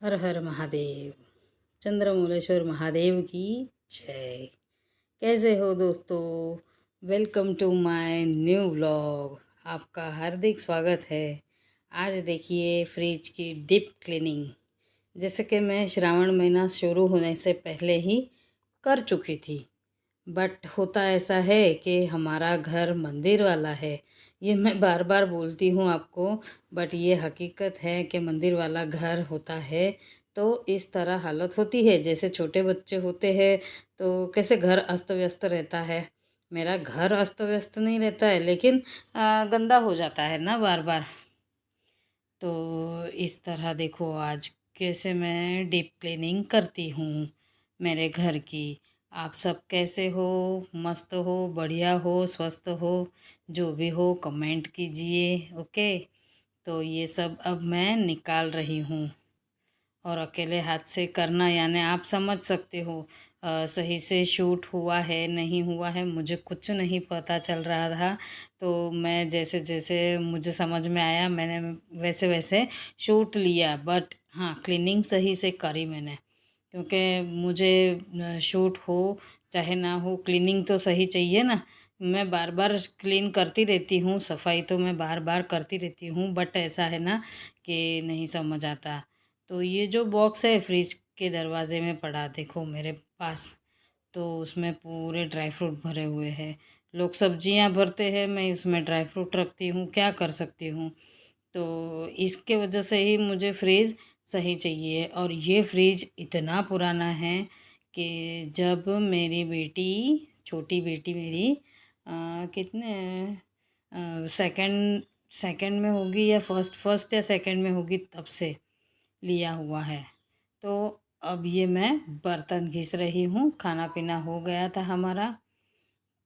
हर हर महादेव। चंद्रमौलेश्वर महादेव की जय। कैसे हो दोस्तों? Welcome to my new vlog. आपका हार्दिक स्वागत है। आज देखिए फ्रिज की डीप क्लीनिंग, जैसे कि मैं श्रावण महीना शुरू होने से पहले ही कर चुकी थी। बट होता ऐसा है कि हमारा घर मंदिर वाला है। ये मैं बार बार बोलती हूँ आपको, बट ये हकीकत है कि मंदिर वाला घर होता है तो इस तरह हालत होती है। जैसे छोटे बच्चे होते हैं तो कैसे घर अस्त व्यस्त रहता है, मेरा घर अस्त व्यस्त नहीं रहता है, लेकिन गंदा हो जाता है ना बार बार। तो इस तरह देखो आज कैसे मैं डीप क्लीनिंग करती हूँ मेरे घर की। आप सब कैसे हो? मस्त हो, बढ़िया हो, स्वस्थ हो? जो भी हो कमेंट कीजिए। ओके, तो ये सब अब मैं निकाल रही हूँ और अकेले हाथ से करना, यानी आप समझ सकते हो सही से शूट हुआ है नहीं हुआ है, मुझे कुछ नहीं पता चल रहा था। तो मैं जैसे जैसे मुझे समझ में आया मैंने वैसे वैसे शूट लिया। बट हाँ, क्लीनिंग सही से करी मैंने, क्योंकि मुझे शूट हो चाहे ना हो क्लीनिंग तो सही चाहिए ना। मैं बार बार क्लीन करती रहती हूँ, सफाई तो मैं बार बार करती रहती हूँ, बट ऐसा है ना कि नहीं समझ आता। तो ये जो बॉक्स है फ्रिज के दरवाजे में पड़ा देखो मेरे पास, तो उसमें पूरे ड्राई फ्रूट भरे हुए हैं। लोग सब्जियां भरते हैं, मैं उसमें ड्राई फ्रूट रखती हूँ, क्या कर सकती हूँ। तो इसके वजह से ही मुझे फ्रिज सही चाहिए। और ये फ्रिज इतना पुराना है कि जब मेरी बेटी, छोटी बेटी मेरी कितने सेकंड सेकंड में होगी या फर्स्ट या सेकंड में होगी, तब से लिया हुआ है। तो अब ये मैं बर्तन घिस रही हूँ, खाना पीना हो गया था हमारा,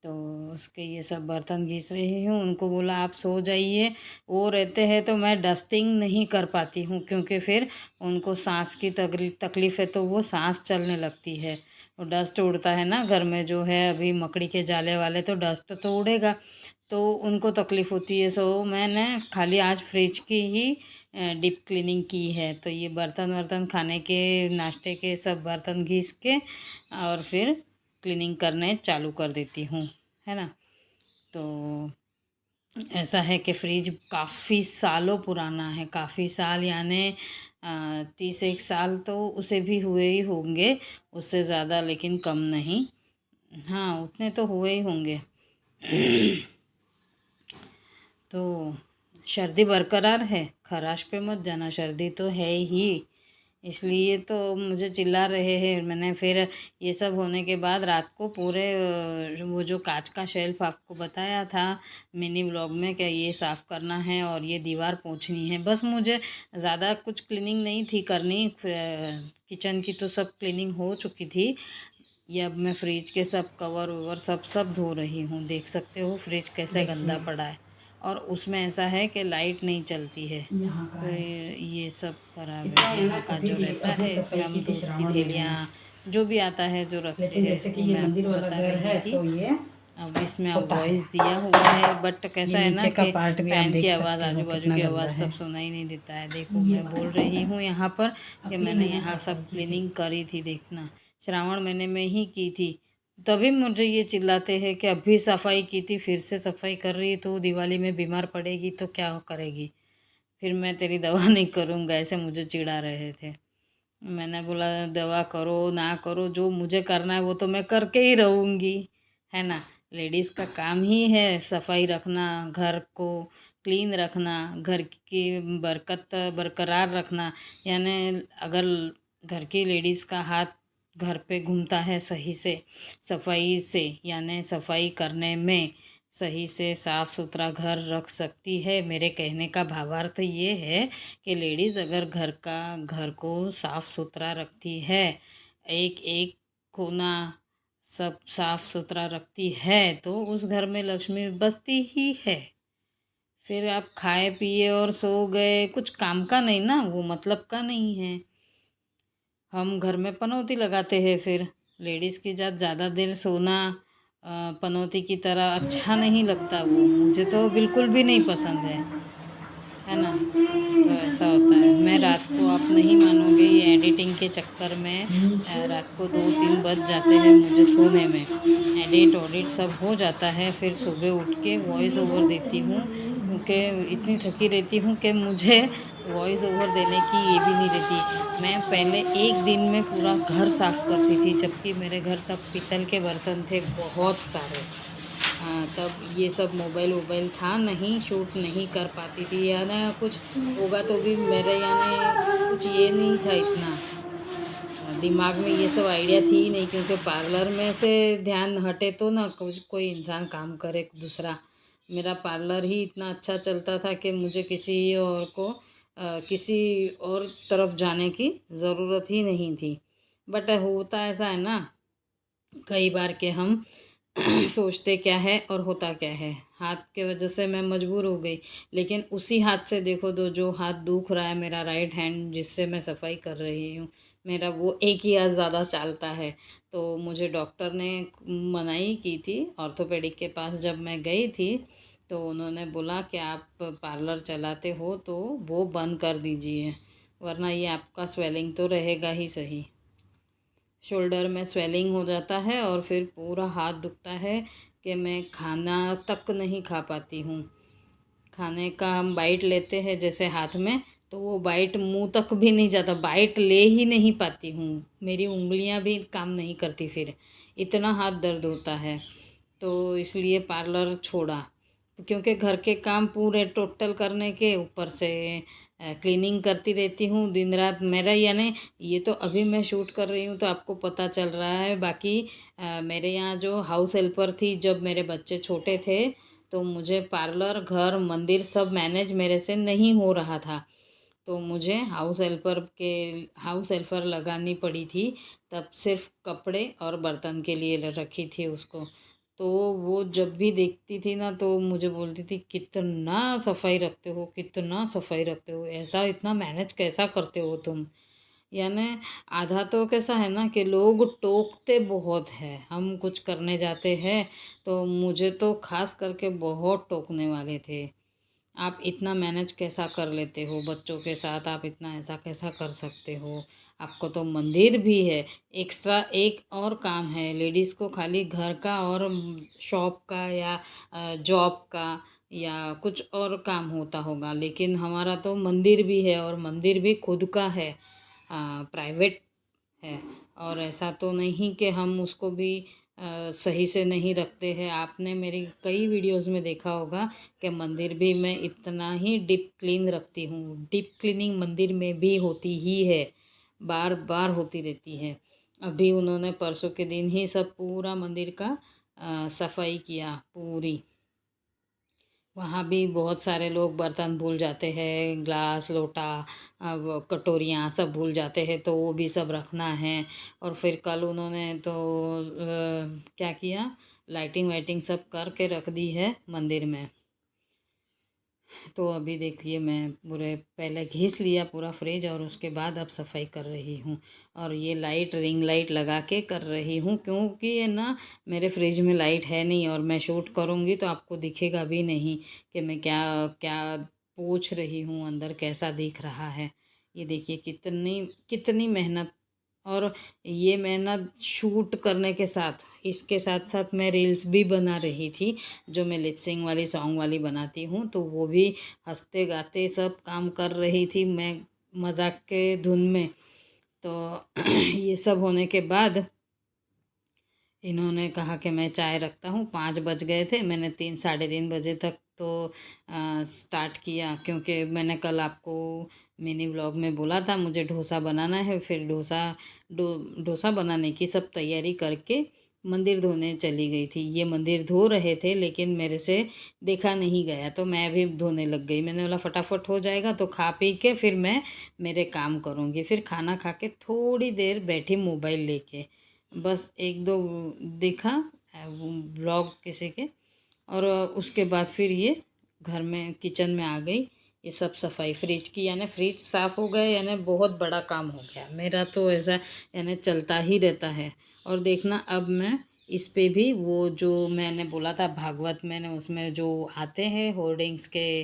तो उसके ये सब बर्तन घिस रही हूँ। उनको बोला आप सो जाइए, वो रहते हैं तो मैं डस्टिंग नहीं कर पाती हूँ, क्योंकि फिर उनको सांस की तकलीफ़ है, तो वो सांस चलने लगती है। वो डस्ट उड़ता है ना घर में, जो है अभी मकड़ी के जाले वाले, तो डस्ट तो उड़ेगा, तो उनको तकलीफ़ होती है। सो मैंने खाली आज फ्रिज की ही डीप क्लीनिंग की है। तो ये बर्तन वर्तन, खाने के नाश्ते के सब बर्तन घिस के और फिर क्लीनिंग करने चालू कर देती हूँ, है ना। तो ऐसा है कि फ्रिज काफ़ी सालों पुराना है, काफ़ी साल यानी 30 एक साल तो उसे भी हुए ही होंगे, उससे ज़्यादा लेकिन कम नहीं। हाँ, उतने तो हुए ही होंगे। तो सर्दी बरकरार है, खराश पे मत जाना, सर्दी तो है ही, इसलिए तो मुझे चिल्ला रहे हैं। मैंने फिर ये सब होने के बाद रात को पूरे वो जो कांच का शेल्फ आपको बताया था मिनी व्लॉग में, क्या ये साफ़ करना है और ये दीवार पोंछनी है, बस मुझे ज़्यादा कुछ क्लीनिंग नहीं थी करनी। किचन की तो सब क्लीनिंग हो चुकी थी। ये अब मैं फ्रिज के सब कवर ववर सब धो रही हूँ। देख सकते हो फ्रिज कैसे गंदा पड़ा है, और उसमें ऐसा है कि लाइट नहीं चलती है, तो ये सब खराब है। यहाँ का जो रहता है इसमें हम दूध की थैलियाँ जो भी आता है जो रखते हैं, जैसे कि वो ये मैं मंदिर आपको वाला बता घर रही है थी। तो ये अब इसमें अब होता है। वॉइस दिया हुआ है, बट कैसा ये है ना नीचे का कि पार्ट भी आप फैन की देख आवाज़, सकते हो आजू बाजू कितना की गंदा आवाज़ है। सब सुनाई नहीं देता है। देखो ये मैं बोल वाला रही हूँ यहाँ पर कि अगले मैंने महीने यहाँ सफाई सब की थी। क्लीनिंग करी थी, देखना श्रावण महीने में ही की थी। तभी मुझे ये चिल्लाते हैं कि अभी सफाई की थी, फिर से सफाई कर रही, तो दिवाली में बीमार पड़ेगी तो क्या करेगी, फिर मैं तेरी दवा नहीं करूँगा, ऐसे मुझे चिढ़ा रहे थे। मैंने बोला दवा करो ना करो, जो मुझे करना है वो तो मैं करके ही रहूँगी, है ना। लेडीज़ का काम ही है सफाई रखना, घर को क्लीन रखना, घर की बरकत बरकरार रखना। यानी अगर घर की लेडीज़ का हाथ घर पे घूमता है सही से, सफाई से, यानी सफाई करने में, सही से साफ़ सुथरा घर रख सकती है। मेरे कहने का भावार्थ ये है कि लेडीज़ अगर घर को साफ़ सुथरा रखती है, एक एक कोना सब साफ़ सुथरा रखती है, तो उस घर में लक्ष्मी बसती ही है। फिर आप खाए पिए और सो गए, कुछ काम का नहीं ना, वो मतलब का नहीं है। हम घर में पनौती लगाते हैं, फिर लेडीज़ की जात ज़्यादा देर सोना पनौती की तरह अच्छा नहीं लगता, वो मुझे तो बिल्कुल भी नहीं पसंद है ना। तो ऐसा होता है। मैं रात को, आप नहीं मानोगे, ये के चक्कर में रात को 2-3 बज जाते हैं मुझे सोने में। एडिट ऑडिट सब हो जाता है, फिर सुबह उठ के वॉइस ओवर देती हूँ, क्योंकि इतनी थकी रहती हूँ कि मुझे वॉइस ओवर देने की ये भी नहीं रहती। मैं पहले एक दिन में पूरा घर साफ़ करती थी, जबकि मेरे घर तब पीतल के बर्तन थे बहुत सारे। हाँ, तब ये सब मोबाइल वोबाइल था नहीं, शूट नहीं कर पाती थी, या ना कुछ होगा तो भी मेरे यानी कुछ ये नहीं था इतना दिमाग में, ये सब आइडिया थी ही नहीं, क्योंकि पार्लर में से ध्यान हटे तो ना कुछ कोई इंसान काम करे दूसरा। मेरा पार्लर ही इतना अच्छा चलता था कि मुझे किसी और को किसी और तरफ जाने की ज़रूरत ही नहीं थी। बट होता ऐसा है ना कई बार के हम सोचते क्या है और होता क्या है। हाथ के वजह से मैं मजबूर हो गई, लेकिन उसी हाथ से देखो तो जो हाथ दुख रहा है मेरा राइट हैंड जिससे मैं सफाई कर रही हूँ, मेरा वो एक ही हाथ ज़्यादा चालता है। तो मुझे डॉक्टर ने मनाही की थी, ऑर्थोपेडिक के पास जब मैं गई थी तो उन्होंने बोला कि आप पार्लर चलाते हो तो वो बंद कर दीजिए, वरना ये आपका स्वेलिंग तो रहेगा ही सही। शोल्डर में स्वेलिंग हो जाता है और फिर पूरा हाथ दुखता है कि मैं खाना तक नहीं खा पाती हूँ। खाने का हम बाइट लेते हैं जैसे हाथ में, तो वो बाइट मुंह तक भी नहीं जाता, बाइट ले ही नहीं पाती हूँ, मेरी उंगलियां भी काम नहीं करती, फिर इतना हाथ दर्द होता है। तो इसलिए पार्लर छोड़ा, क्योंकि घर के काम पूरे टोटल करने के ऊपर से क्लीनिंग करती रहती हूँ दिन रात। मेरा यानी ये तो अभी मैं शूट कर रही हूँ तो आपको पता चल रहा है, बाकी मेरे यहाँ जो हाउस हेल्पर थी जब मेरे बच्चे छोटे थे, तो मुझे पार्लर घर मंदिर सब मैनेज मेरे से नहीं हो रहा था, तो मुझे हाउस हेल्पर लगानी पड़ी थी। तब सिर्फ कपड़े और बर्तन के लिए रखी थी उसको। तो वो जब भी देखती थी ना तो मुझे बोलती थी कितना सफाई रखते हो, कितना सफाई रखते हो, ऐसा इतना मैनेज कैसा करते हो तुम। यानी आधा तो कैसा है ना कि लोग टोकते बहुत है, हम कुछ करने जाते हैं तो मुझे तो खास करके बहुत टोकने वाले थे। आप इतना मैनेज कैसा कर लेते हो बच्चों के साथ, आप इतना ऐसा कैसा कर सकते हो, आपको तो मंदिर भी है, एक्स्ट्रा एक और काम है लेडीज़ को, खाली घर का और शॉप का या जॉब का या कुछ और काम होता होगा, लेकिन हमारा तो मंदिर भी है और मंदिर भी खुद का है, प्राइवेट है। और ऐसा तो नहीं कि हम उसको भी सही से नहीं रखते हैं। आपने मेरी कई वीडियोस में देखा होगा कि मंदिर भी मैं इतना ही डीप क्लीन रखती हूँ। डीप क्लीनिंग मंदिर में भी होती ही है, बार बार होती रहती है। अभी उन्होंने परसों के दिन ही सब पूरा मंदिर का सफाई किया पूरी। वहाँ भी बहुत सारे लोग बर्तन भूल जाते हैं, ग्लास लोटा अब कटोरियाँ सब भूल जाते हैं, तो वो भी सब रखना है। और फिर कल उन्होंने तो क्या किया, लाइटिंग वाइटिंग सब करके रख दी है मंदिर में। तो अभी देखिए मैं पूरे पहले घिस लिया पूरा फ्रिज और उसके बाद अब सफाई कर रही हूँ। और ये लाइट रिंग लाइट लगा के कर रही हूँ, क्योंकि ये ना मेरे फ्रिज में लाइट है नहीं और मैं शूट करूँगी तो आपको दिखेगा भी नहीं कि मैं क्या क्या पोंछ रही हूँ, अंदर कैसा दिख रहा है। ये देखिए कितनी कितनी मेहनत, और ये मेहनत शूट करने के साथ इसके साथ साथ मैं रील्स भी बना रही थी, जो मैं लिपसिंग वाली सॉन्ग वाली बनाती हूँ, तो वो भी हंसते गाते सब काम कर रही थी मैं मजाक के धुन में। तो ये सब होने के बाद इन्होंने कहा कि मैं चाय रखता हूँ, 5 बज गए थे, मैंने 3 साढ़े 3 बजे तक तो स्टार्ट किया, क्योंकि मैंने कल आपको मिनी व्लॉग में बोला था मुझे डोसा बनाना है। फिर डोसा बनाने की सब तैयारी करके मंदिर धोने चली गई थी। ये मंदिर धो रहे थे लेकिन मेरे से देखा नहीं गया, तो मैं भी धोने लग गई। मैंने बोला फटाफट हो जाएगा तो खा पी के फिर मैं मेरे काम करूँगी। फिर खाना खा के थोड़ी देर बैठी मोबाइल लेके, बस एक दो देखा व्लॉग किसी के, और उसके बाद फिर ये घर में किचन में आ गई। ये सब सफाई फ्रिज की, यानी फ्रिज साफ़ हो गया, यानी बहुत बड़ा काम हो गया मेरा तो ऐसा, यानी चलता ही रहता है। और देखना अब मैं इस पे भी वो जो मैंने बोला था भागवत, मैंने उसमें जो आते हैं होर्डिंग्स के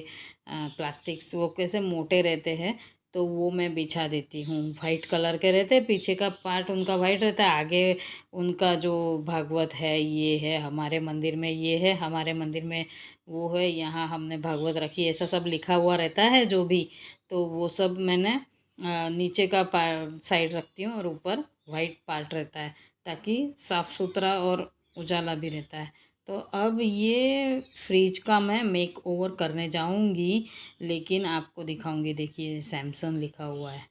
प्लास्टिक्स वो कैसे मोटे रहते हैं, तो वो मैं बिछा देती हूँ। वाइट कलर के रहते, पीछे का पार्ट उनका वाइट रहता है, आगे उनका जो भागवत है ये है, हमारे मंदिर में ये है, हमारे मंदिर में वो है, यहाँ हमने भागवत रखी, ऐसा सब लिखा हुआ रहता है जो भी। तो वो सब मैंने नीचे का साइड रखती हूँ और ऊपर वाइट पार्ट रहता है, ताकि साफ़ सुथरा और उजाला भी रहता है। तो अब ये फ्रिज का मैं मेक ओवर करने जाऊंगी, लेकिन आपको दिखाऊंगी। देखिए सैमसंग लिखा हुआ है,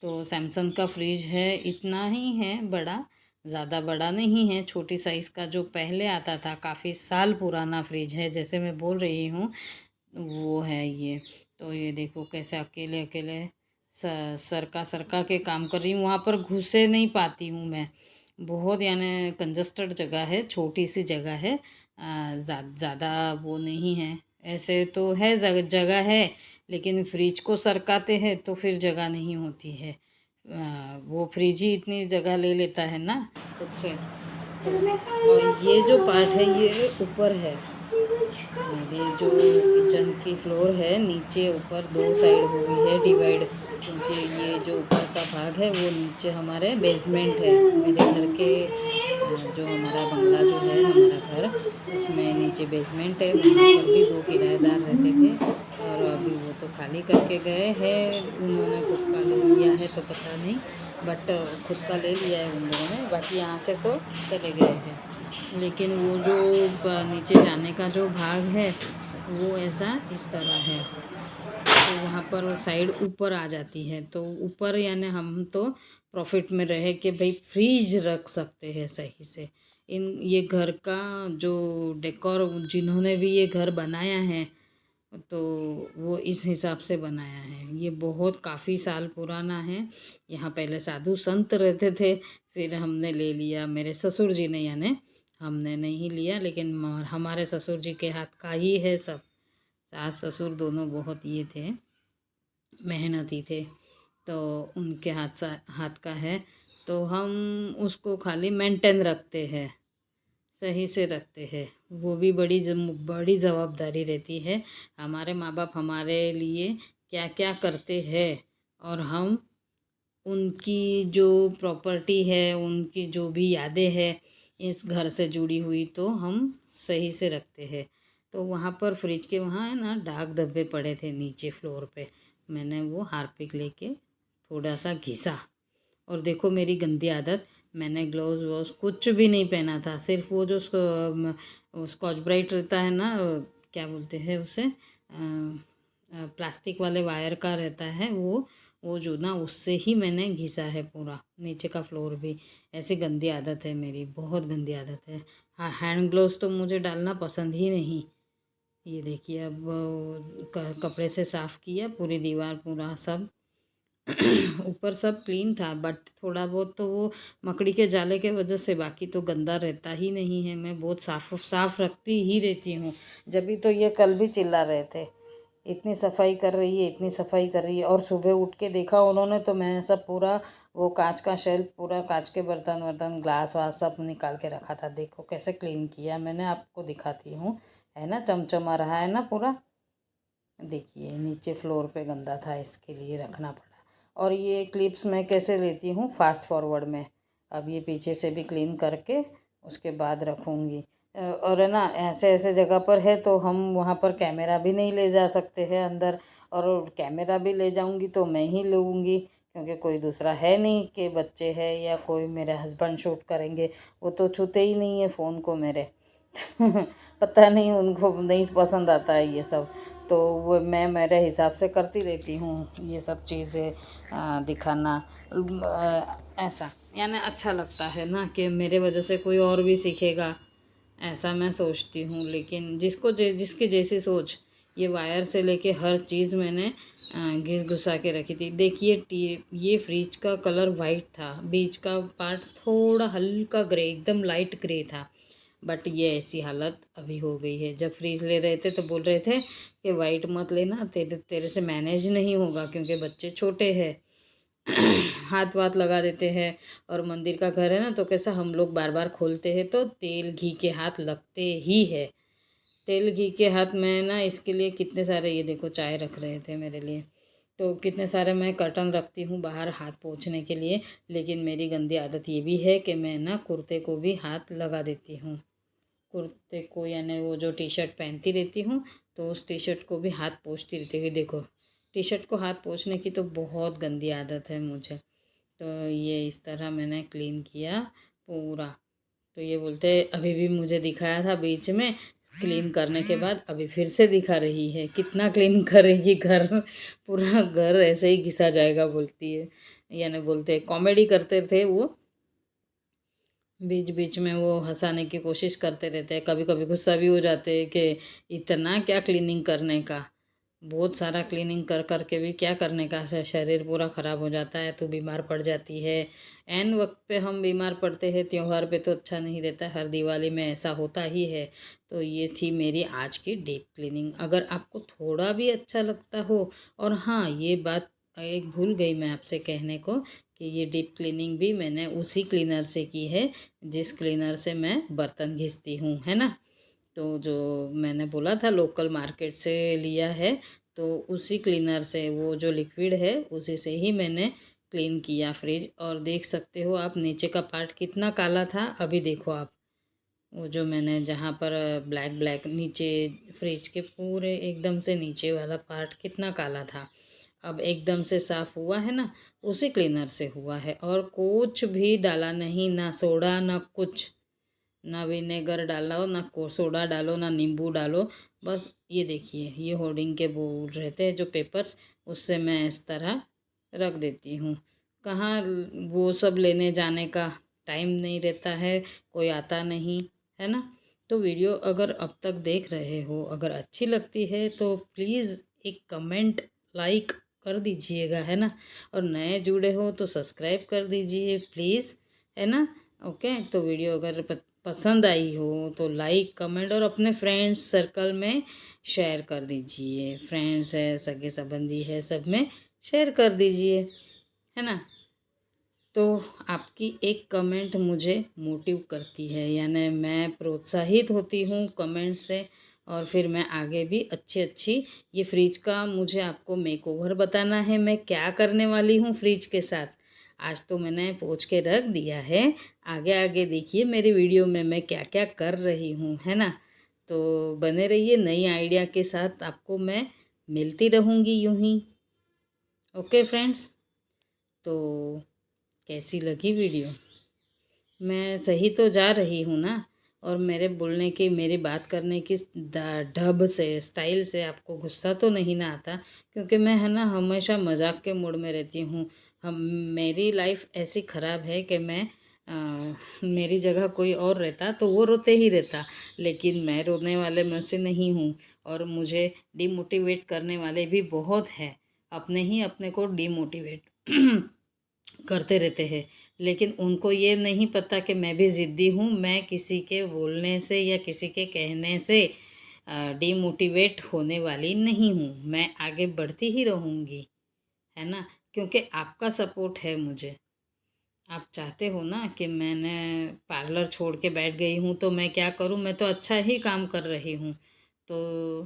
तो सैमसंग का फ्रिज है, इतना ही है बड़ा, ज़्यादा बड़ा नहीं है, छोटी साइज़ का जो पहले आता था, काफ़ी साल पुराना फ्रिज है, जैसे मैं बोल रही हूँ वो है ये। तो ये देखो कैसे अकेले अकेले सरका के काम कर रही हूँ, वहाँ पर घुसे नहीं पाती हूँ मैं, बहुत यानी कंजस्टेड जगह है, छोटी सी जगह है, ज़्यादा वो नहीं है। ऐसे तो है जगह है, लेकिन फ्रिज को सरकाते हैं तो फिर जगह नहीं होती है। वो फ्रिज ही इतनी जगह ले लेता है ना खुद से। और ये जो पार्ट है ये ऊपर है, मेरे जो किचन की फ्लोर है, नीचे ऊपर दो साइड हुई है डिवाइड, क्योंकि ये जो ऊपर का भाग है वो नीचे हमारे बेसमेंट है। मेरे घर के जो हमारा बंगला जो है हमारा घर, उसमें नीचे बेसमेंट है, वहाँ पर भी दो किराएदार रहते थे, और अभी वो तो खाली करके गए हैं, उन्होंने खुद का ले लिया है तो पता नहीं, बट खुद का ले लिया है उन लोगों ने, बाकी यहाँ से तो चले गए हैं। लेकिन वो जो नीचे जाने का जो भाग है वो ऐसा इस तरह है, तो वहाँ पर साइड ऊपर आ जाती है, तो ऊपर यानी हम तो प्रॉफिट में रहे कि भाई फ्रीज रख सकते हैं सही से। ये घर का जो डेकोर जिन्होंने भी ये घर बनाया है, तो वो इस हिसाब से बनाया है। ये बहुत काफ़ी साल पुराना है, यहाँ पहले साधु संत रहते थे, फिर हमने ले लिया, मेरे ससुर जी ने, यानी हमने नहीं लिया, लेकिन हमारे ससुर जी के हाथ का ही है सब। सास ससुर दोनों बहुत ये थे, मेहनती थे, तो उनके हाथ का है, तो हम उसको खाली मेंटेन रखते हैं, सही से रखते हैं। वो भी बड़ी जवाबदारी रहती है। हमारे माँ बाप हमारे लिए क्या क्या करते हैं, और हम उनकी जो प्रॉपर्टी है, उनकी जो भी यादें हैं इस घर से जुड़ी हुई, तो हम सही से रखते हैं। तो वहाँ पर फ्रिज के वहाँ है ना दाग धब्बे पड़े थे नीचे फ्लोर पे, मैंने वो हार्पिक लेके थोड़ा सा घिसा, और देखो मेरी गंदी आदत, मैंने ग्लव्स वोव्स कुछ भी नहीं पहना था, सिर्फ वो जो स्कॉच ब्राइट रहता है ना, क्या बोलते हैं उसे, प्लास्टिक वाले वायर का रहता है वो जो ना, उससे ही मैंने घिसा है पूरा नीचे का फ्लोर भी। ऐसी गंदी आदत है मेरी, बहुत गंदी आदत है। हाँ, हैंड ग्लोव्स तो मुझे डालना पसंद ही नहीं। ये देखिए अब कपड़े से साफ़ किया पूरी दीवार, पूरा सब ऊपर सब क्लीन था, बट थोड़ा बहुत तो वो मकड़ी के जाले के वजह से, बाकी तो गंदा रहता ही नहीं है। मैं बहुत साफ रखती ही रहती हूँ। जब भी तो ये कल भी चिल्ला रहे थे, इतनी सफाई कर रही है, इतनी सफाई कर रही है, और सुबह उठ के देखा उन्होंने तो मैं सब पूरा वो कांच का शेल्फ, पूरा कांच के बर्तन वर्तन ग्लास वास सब निकाल के रखा था। देखो कैसे क्लीन किया मैंने, आपको दिखाती हूँ, है ना, चमचमा रहा है ना पूरा। देखिए नीचे फ्लोर पे गंदा था, इसके लिए रखना पड़ा। और ये क्लिप्स मैं कैसे लेती हूँ, फास्ट फॉरवर्ड में। अब ये पीछे से भी क्लीन करके उसके बाद रखूँगी। और है ना, ऐसे ऐसे जगह पर है तो हम वहाँ पर कैमरा भी नहीं ले जा सकते हैं अंदर, और कैमरा भी ले जाऊँगी तो मैं ही लूँगी, क्योंकि कोई दूसरा है नहीं कि बच्चे हैं या कोई मेरे हस्बैंड शूट करेंगे, वो तो छूते ही नहीं है फ़ोन को मेरे। पता नहीं उनको नहीं पसंद आता है ये सब, तो वो मैं मेरे हिसाब से करती रहती हूँ ये सब चीज़ें दिखाना। ऐसा यानी अच्छा लगता है ना कि मेरे वजह से कोई और भी सीखेगा, ऐसा मैं सोचती हूँ। लेकिन जिसकी जैसी सोच, ये वायर से लेके हर चीज़ मैंने घिस घुसा के रखी थी। देखिए ये फ्रिज का कलर वाइट था, बीच का पार्ट थोड़ा हल्का ग्रे, एकदम लाइट ग्रे था, बट ये ऐसी हालत अभी हो गई है। जब फ्रीज ले रहे थे तो बोल रहे थे कि वाइट मत लेना, तेरे से मैनेज नहीं होगा, क्योंकि बच्चे छोटे हैं, हाथ वाथ लगा देते हैं, और मंदिर का घर है ना, तो कैसा हम लोग बार बार खोलते हैं तो तेल घी के हाथ लगते ही है। तेल घी के हाथ में ना, इसके लिए कितने सारे, ये देखो चाय रख रहे थे मेरे लिए, तो कितने सारे मैं कर्टन रखती हूँ बाहर हाथ पोंछने के लिए, लेकिन मेरी गंदी आदत ये भी है कि मैं ना कुर्ते को भी हाथ लगा देती हूँ। कुर्ते को यानी वो जो टी शर्ट पहनती रहती हूँ तो उस टी शर्ट को भी हाथ पोंछती रहती हूँ। देखो, टी शर्ट को हाथ पोंछने की तो बहुत गंदी आदत है मुझे। तो ये इस तरह मैंने क्लीन किया पूरा। तो ये बोलते अभी भी मुझे दिखाया था बीच में, क्लीन करने के बाद अभी फिर से दिखा रही है, कितना क्लीन करेगी घर, पूरा घर ऐसे ही घिसा जाएगा बोलती है। यानी बोलते कॉमेडी करते थे वो, बीच बीच में वो हंसाने की कोशिश करते रहते हैं, कभी कभी गुस्सा भी हो जाते हैं कि इतना क्या क्लीनिंग करने का, बहुत सारा क्लीनिंग कर कर के भी क्या करने का, शरीर पूरा ख़राब हो जाता है, तो बीमार पड़ जाती है। एन वक्त पे हम बीमार पड़ते हैं, त्योहार पे तो अच्छा नहीं रहता, हर दिवाली में ऐसा होता ही है। तो ये थी मेरी आज की डीप क्लीनिंग। अगर आपको थोड़ा भी अच्छा लगता हो, और हाँ ये बात एक भूल गई मैं आपसे कहने को, कि ये डीप क्लीनिंग भी मैंने उसी क्लीनर से की है जिस क्लीनर से मैं बर्तन घिसती हूँ, है ना। तो जो मैंने बोला था लोकल मार्केट से लिया है, तो उसी क्लीनर से, वो जो लिक्विड है उसी से ही मैंने क्लीन किया फ्रिज। और देख सकते हो आप नीचे का पार्ट कितना काला था, अभी देखो आप, वो जो मैंने जहाँ पर ब्लैक ब्लैक नीचे, फ्रिज के पूरे एकदम से नीचे वाला पार्ट कितना काला था, अब एकदम से साफ़ हुआ है ना, उसी क्लीनर से हुआ है। और कुछ भी डाला नहीं, ना सोडा ना कुछ, ना विनेगर डालो, ना सोडा डालो, ना नींबू डालो। बस ये देखिए, ये होर्डिंग के बोर्ड रहते हैं जो पेपर्स, उससे मैं इस तरह रख देती हूँ। कहाँ वो सब लेने जाने का टाइम नहीं रहता है, कोई आता नहीं है ना। तो वीडियो अगर अब तक देख रहे हो, अगर अच्छी लगती है तो प्लीज़ एक कमेंट लाइक कर दीजिएगा, है ना। और नए जुड़े हो तो सब्सक्राइब कर दीजिए प्लीज़, है ना। ओके, तो वीडियो अगर पसंद आई हो तो लाइक कमेंट और अपने फ्रेंड्स सर्कल में शेयर कर दीजिए। फ्रेंड्स है, सगे संबंधी है, सब में शेयर कर दीजिए, है ना। तो आपकी एक कमेंट मुझे मोटिव करती है, यानी मैं प्रोत्साहित होती हूँ कमेंट से, और फिर मैं आगे भी अच्छी अच्छी, ये फ्रिज का मुझे आपको मेकओवर बताना है, मैं क्या करने वाली हूँ फ्रिज के साथ। आज तो मैंने पोंछ के रख दिया है, आगे आगे देखिए मेरी वीडियो में मैं क्या क्या कर रही हूँ, है ना। तो बने रहिए, नई आइडिया के साथ आपको मैं मिलती रहूँगी यूँ ही। ओके फ्रेंड्स, तो कैसी लगी वीडियो, मैं सही तो जा रही हूँ ना। और मेरे बोलने की, मेरी बात करने की ढब से, स्टाइल से आपको गुस्सा तो नहीं ना आता, क्योंकि मैं है ना हमेशा मजाक के मूड में रहती हूँ। हम, मेरी लाइफ ऐसी ख़राब है कि मैं मेरी जगह कोई और रहता तो वो रोते ही रहता, लेकिन मैं रोने वाले में से नहीं हूँ। और मुझे डिमोटिवेट करने वाले भी बहुत हैं, अपने ही अपने को डिमोटिवेट करते रहते हैं, लेकिन उनको ये नहीं पता कि मैं भी ज़िद्दी हूँ। मैं किसी के बोलने से या किसी के कहने से डिमोटिवेट होने वाली नहीं हूँ, मैं आगे बढ़ती ही रहूँगी, है ना। क्योंकि आपका सपोर्ट है मुझे। आप चाहते हो ना कि मैंने पार्लर छोड़ के बैठ गई हूँ तो मैं क्या करूँ, मैं तो अच्छा ही काम कर रही हूँ। तो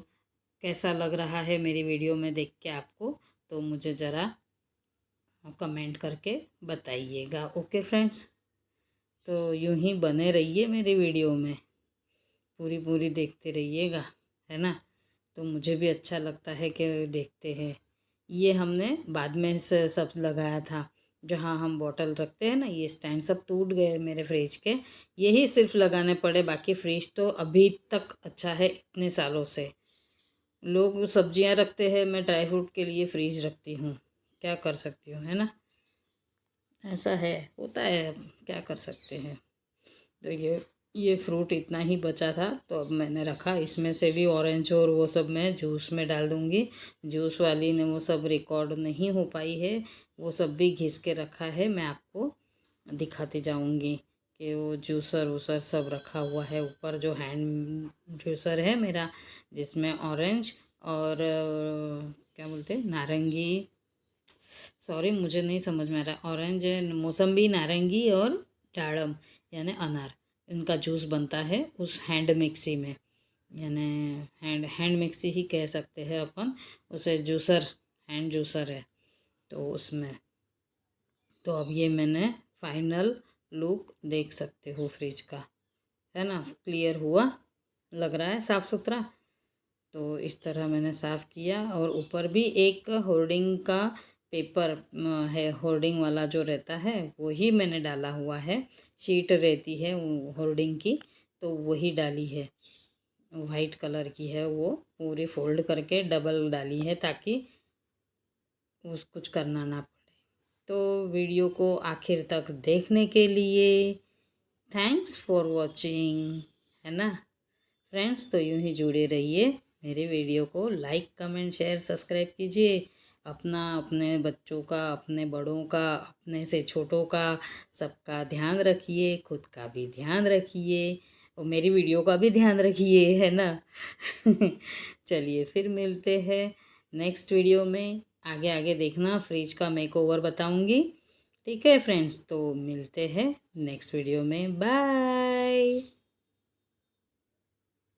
कैसा लग रहा है मेरी वीडियो में देख के आपको, तो मुझे ज़रा कमेंट करके बताइएगा। ओके फ्रेंड्स, तो यूं ही बने रहिए मेरी वीडियो में, पूरी पूरी देखते रहिएगा, है ना। तो मुझे भी अच्छा लगता है कि देखते हैं। ये हमने बाद में से सब लगाया था, जहाँ हम बॉटल रखते हैं ना, ये स्टैंड सब टूट गए मेरे फ्रिज के, यही सिर्फ लगाने पड़े, बाकी फ्रिज तो अभी तक अच्छा है इतने सालों से। लोग सब्जियां रखते हैं, मैं ड्राई फ्रूट के लिए फ्रीज रखती हूँ, क्या कर सकती हूँ, है ना। ऐसा है, होता है, अब क्या कर सकते हैं। तो ये फ्रूट इतना ही बचा था, तो अब मैंने रखा, इसमें से भी ऑरेंज और वो सब मैं जूस में डाल दूँगी। जूस वाली ने वो सब रिकॉर्ड नहीं हो पाई है, वो सब भी घिस के रखा है, मैं आपको दिखाती जाऊँगी कि वो जूसर वूसर सब रखा हुआ है ऊपर, जो हैंड जूसर है मेरा, जिसमें ऑरेंज और क्या बोलते हैं, नारंगी, सॉरी मुझे नहीं समझ में आ रहा, ऑरेंज, मौसम्बी, नारंगी और दाड़म यानी अनार, इनका जूस बनता है उस हैंड मिक्सी में, यानी हैंड मिक्सी ही कह सकते हैं अपन उसे, जूसर हैंड जूसर है तो उसमें। तो अब ये मैंने फाइनल लुक देख सकते हो फ्रिज का, है ना, क्लियर हुआ, लग रहा है साफ़ सुथरा। तो इस तरह मैंने साफ़ किया और ऊपर भी एक होर्डिंग का पेपर है, होर्डिंग वाला जो रहता है वही मैंने डाला हुआ है, शीट रहती है होर्डिंग की तो वही डाली है, वाइट कलर की है वो, पूरी फोल्ड करके डबल डाली है ताकि कुछ करना ना पड़े। तो वीडियो को आखिर तक देखने के लिए थैंक्स फॉर वॉचिंग, है ना फ्रेंड्स। तो यूं ही जुड़े रहिए, मेरे वीडियो को लाइक कमेंट शेयर सब्सक्राइब कीजिए। अपने बच्चों का, अपने बड़ों का, अपने से छोटों का सबका ध्यान रखिए, खुद का भी ध्यान रखिए और मेरी वीडियो का भी ध्यान रखिए, है ना। चलिए फिर मिलते हैं नेक्स्ट वीडियो में। आगे आगे देखना, फ्रिज का मेकओवर बताऊंगी। ठीक है फ्रेंड्स, तो मिलते हैं नेक्स्ट वीडियो में, बाय।